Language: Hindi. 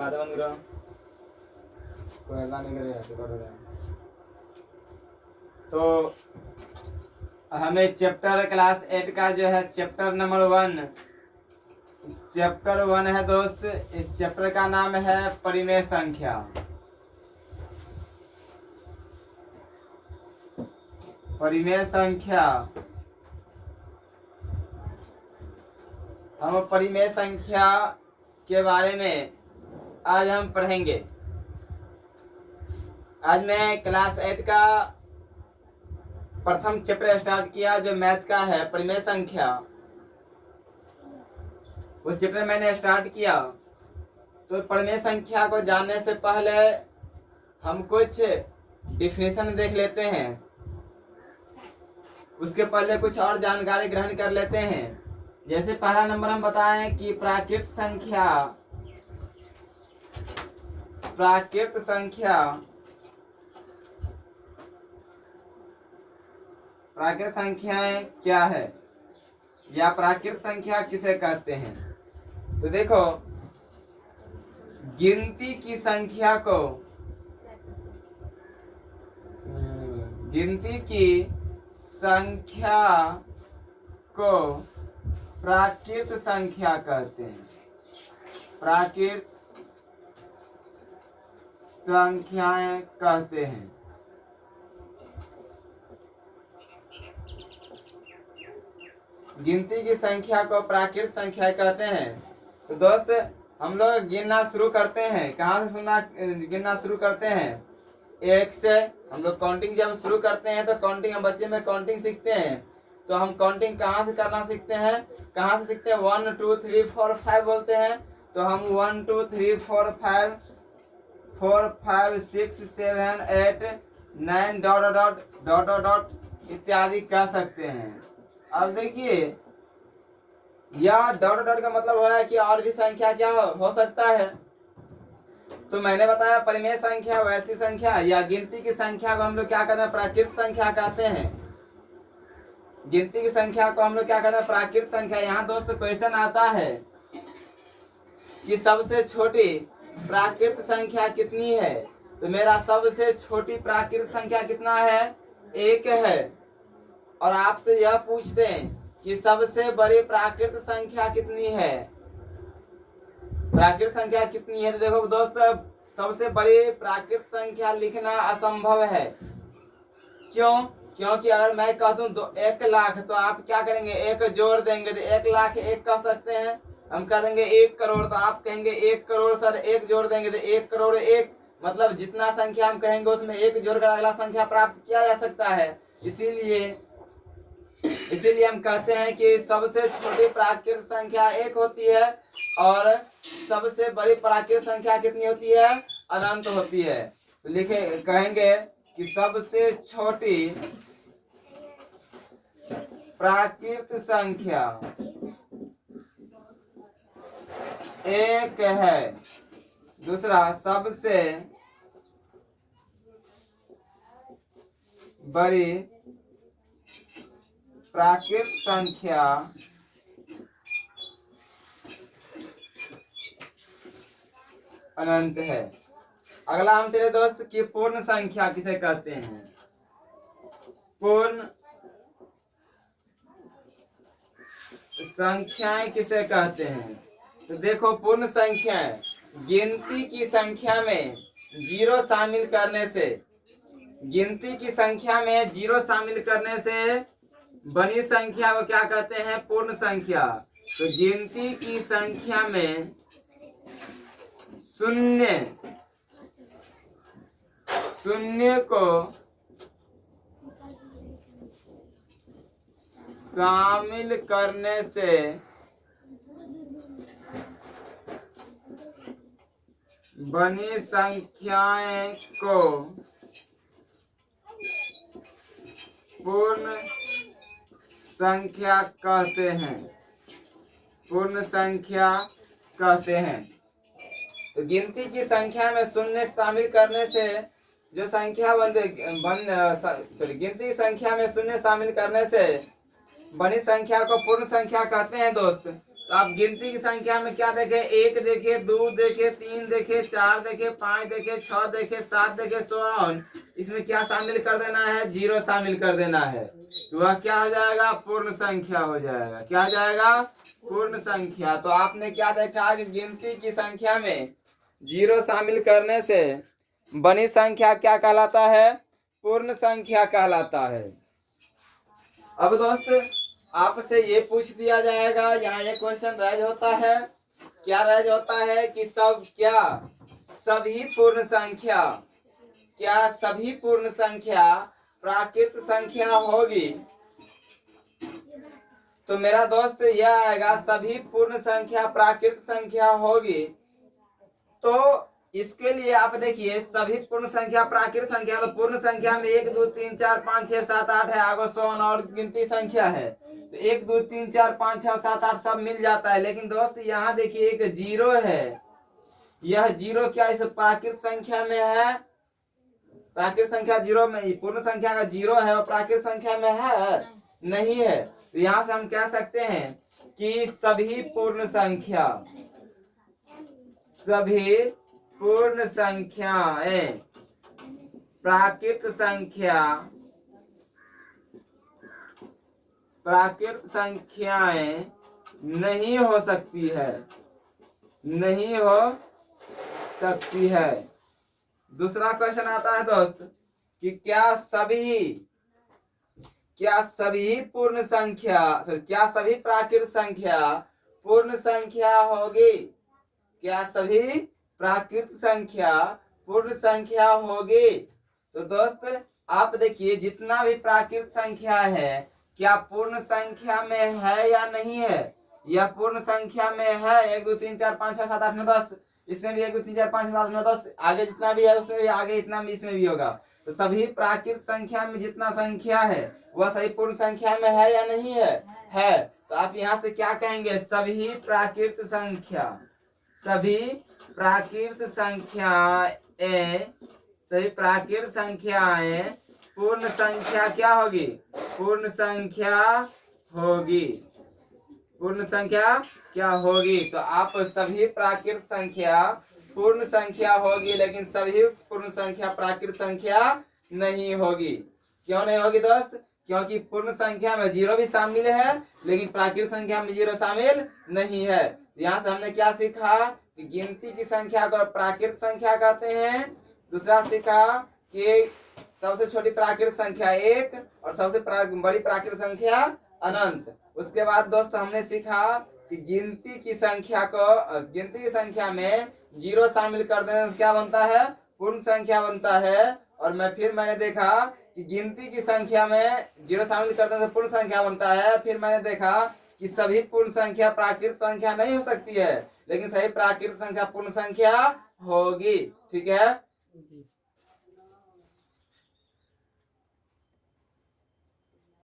बात बंद करो, कोई हल्ला नहीं करेगा, रिकॉर्ड हो रहा है। तो हमें चैप्टर क्लास 8 का जो है चैप्टर नंबर 1, चैप्टर 1 है दोस्त। इस चैप्टर का नाम है परिमेय संख्या। परिमेय संख्या, हम परिमेय संख्या के बारे में आज हम पढ़ेंगे। आज मैं क्लास 8 का प्रथम चैप्टर स्टार्ट किया जो मैथ का है, परिमेय संख्या। वो चैप्टर मैंने स्टार्ट किया। तो परिमेय संख्या को जानने से पहले हम कुछ डिफिनेशन देख लेते हैं, उसके पहले कुछ और जानकारी ग्रहण कर लेते हैं। जैसे पहला नंबर हम बताएं कि प्राकृत संख्या, प्राकृत संख्या, प्राकृत संख्याएं क्या है या प्राकृत संख्या किसे कहते हैं। तो देखो, गिनती की संख्या को, गिनती की संख्या को प्राकृत संख्या कहते हैं। प्राकृत संख्याएं कहते हैं। गिनती की संख्या को प्राकृत संख्या कहते हैं। तो दोस्त, हम लोग गिनना शुरू करते हैं। कहाँ से गिनना शुरू करते हैं? 1 से। हम लोग काउंटिंग जब शुरू करते हैं तो काउंटिंग, हम बच्चे में काउंटिंग सीखते हैं। तो हम काउंटिंग कहाँ से करना सीखते हैं? कहाँ से सीखते हैं? 1 2 3 4 5 बोलते हैं। तो हम 1 2 3 4 5 4 5 6 7 8 9 dot dot dot dot dot इत्यादि कह सकते हैं। अब देखिए, यह डॉट डॉट का मतलब है कि और भी संख्या क्या हो सकता है। तो मैंने बताया परिमेय संख्या वैसी संख्या या गिनती की संख्या को हम लोग क्या कहते हैं? प्राकृत संख्या कहते हैं। गिनती की संख्या को हम लोग क्या कहते हैं? प्राकृत संख्या। यहाँ दोस्त क्वेश्चन आता है कि सबसे छोटी प्राकृत संख्या कितनी है। तो मेरा सबसे छोटी प्राकृत संख्या कितना है? 1 है। और आपसे यह पूछते हैं कि सबसे बड़ी प्राकृत संख्या कितनी है, प्राकृत संख्या कितनी है। तो देखो दोस्त, सबसे बड़ी प्राकृत संख्या लिखना असंभव है। क्यों? क्योंकि अगर मैं कह दूं 1 लाख, तो आप क्या करेंगे? 1 जोड़ देंगे तो 1 लाख 1 कह सकते हैं। हम कह देंगे 1 करोड़, तो आप कहेंगे 1 करोड़ सर, 1 जोड़ देंगे तो 1 करोड़ 1, मतलब जितना संख्या हम कहेंगे उसमें 1 जोड़कर अगला संख्या प्राप्त किया जा सकता है। इसीलिए हम कहते हैं कि सबसे छोटी प्राकृत संख्या 1 होती है और सबसे बड़ी प्राकृत संख्या कितनी होती है? अनंत होती है। तो लिखे कहेंगे कि सबसे छोटी प्राकृत संख्या 1 है। दूसरा, सबसे बड़ी प्राकृत संख्या अनंत है। अगला हम चले दोस्त कि पूर्ण संख्या किसे कहते हैं? पूर्ण संख्याएं किसे कहते हैं? तो देखो, पूर्ण संख्याएं गिनती की संख्या में 0 शामिल करने से, गिनती की संख्या में 0 शामिल करने से बनी संख्या को क्या कहते हैं? पूर्ण संख्या। तो गिनती की संख्या में शून्य को शामिल करने से बनी संख्याएं को पूर्ण संख्या कहते हैं। पूर्ण संख्या कहते हैं। तो गिनती की संख्या में शून्य शामिल करने से जो संख्या गिनती की संख्या में शून्य शामिल करने से बनी संख्या को पूर्ण संख्या कहते हैं दोस्त। तो आप गिनती की संख्या में क्या देखे, 1 देखे, 2 देखे, 3 देखे, 4 देखे, 5 देखे, 6 देखे, 7 देखे, सो ऑन। इसमें क्या शामिल कर देना है, 0 शामिल कर देना है, तो वह क्या हो जाएगा, पूर्ण संख्या हो जाएगा। क्या हो जाएगा, पूर्ण संख्या। तो आपने क्या देखा कि गिनती की संख्या में 0 शामिल करने से बनी संख्या क्या कहलाता है, पूर्ण संख्या कहलाता है। अब दोस्त आपसे ये पूछ दिया जाएगा, यहाँ ये क्वेश्चन राइज होता है, क्या राइज होता है कि सभी पूर्ण संख्या, क्या सभी पूर्ण संख्या प्राकृत संख्या होगी। तो मेरा दोस्त यह आएगा, सभी पूर्ण संख्या प्राकृत संख्या होगी। तो इसके लिए आप देखिए, सभी पूर्ण संख्या प्राकृत संख्या, तो पूर्ण संख्या में 1 2 3 4 5 6 7 8 है, आगे 100 और गिनती संख्या है, तो 1 2 3 4 5 6 7 8 सब मिल जाता है। लेकिन दोस्त यहाँ देखिए एक 0 है, यह 0 क्या इस प्राकृत संख्या में है, प्राकृत संख्या 0 में, पूर्ण संख्या का 0 है और प्राकृत संख्या में है, नहीं है। तो यहाँ से हम कह सकते हैं कि सभी पूर्ण संख्याएं प्राकृत संख्याएं नहीं हो सकती है। दूसरा क्वेश्चन आता है दोस्त कि क्या सभी प्राकृत संख्या पूर्ण संख्या होगी, क्या सभी प्राकृत संख्या पूर्ण संख्या होगी। तो दोस्त आप देखिए, जितना भी प्राकृत संख्या है क्या पूर्ण संख्या में है या नहीं है, यह पूर्ण संख्या में है। 1 2 3 4 5 6 7 8 9 10, इसमें भी 1 2 3 4 5 6 7 8 9 10, आगे जितना भी है उसमें भी आगे इतना भी इसमें भी होगा। तो सभी प्राकृत संख्या में जितना संख्या है वह सही पूर्ण संख्या में है या नहीं है। तो आप यहाँ से क्या कहेंगे, सभी प्राकृत संख्याएं पूर्ण संख्या क्या होगी, पूर्ण संख्या क्या होगी। तो आप सभी प्राकृत संख्या पूर्ण संख्या होगी, लेकिन सभी पूर्ण संख्या प्राकृत संख्या नहीं होगी। क्यों नहीं होगी दोस्त, क्योंकि पूर्ण संख्या में 0 भी शामिल है, लेकिन प्राकृत संख्या में 0 शामिल नहीं है। यहाँ से हमने क्या सीखा कि गिनती की संख्या को प्राकृत संख्या कहते हैं। दूसरा सीखा कि सबसे छोटी प्राकृत संख्या 1 और सबसे बड़ी प्राकृत संख्या अनंत। उसके बाद दोस्त हमने सीखा कि गिनती की संख्या में 0 शामिल कर देने से क्या बनता है, पूर्ण संख्या बनता है। और मैंने देखा कि गिनती की संख्या में 0 शामिल कर देने से पूर्ण संख्या बनता है। फिर मैंने देखा कि सभी पूर्ण संख्या प्राकृत संख्या नहीं हो सकती है, लेकिन सही प्राकृत संख्या पूर्ण संख्या होगी। ठीक है।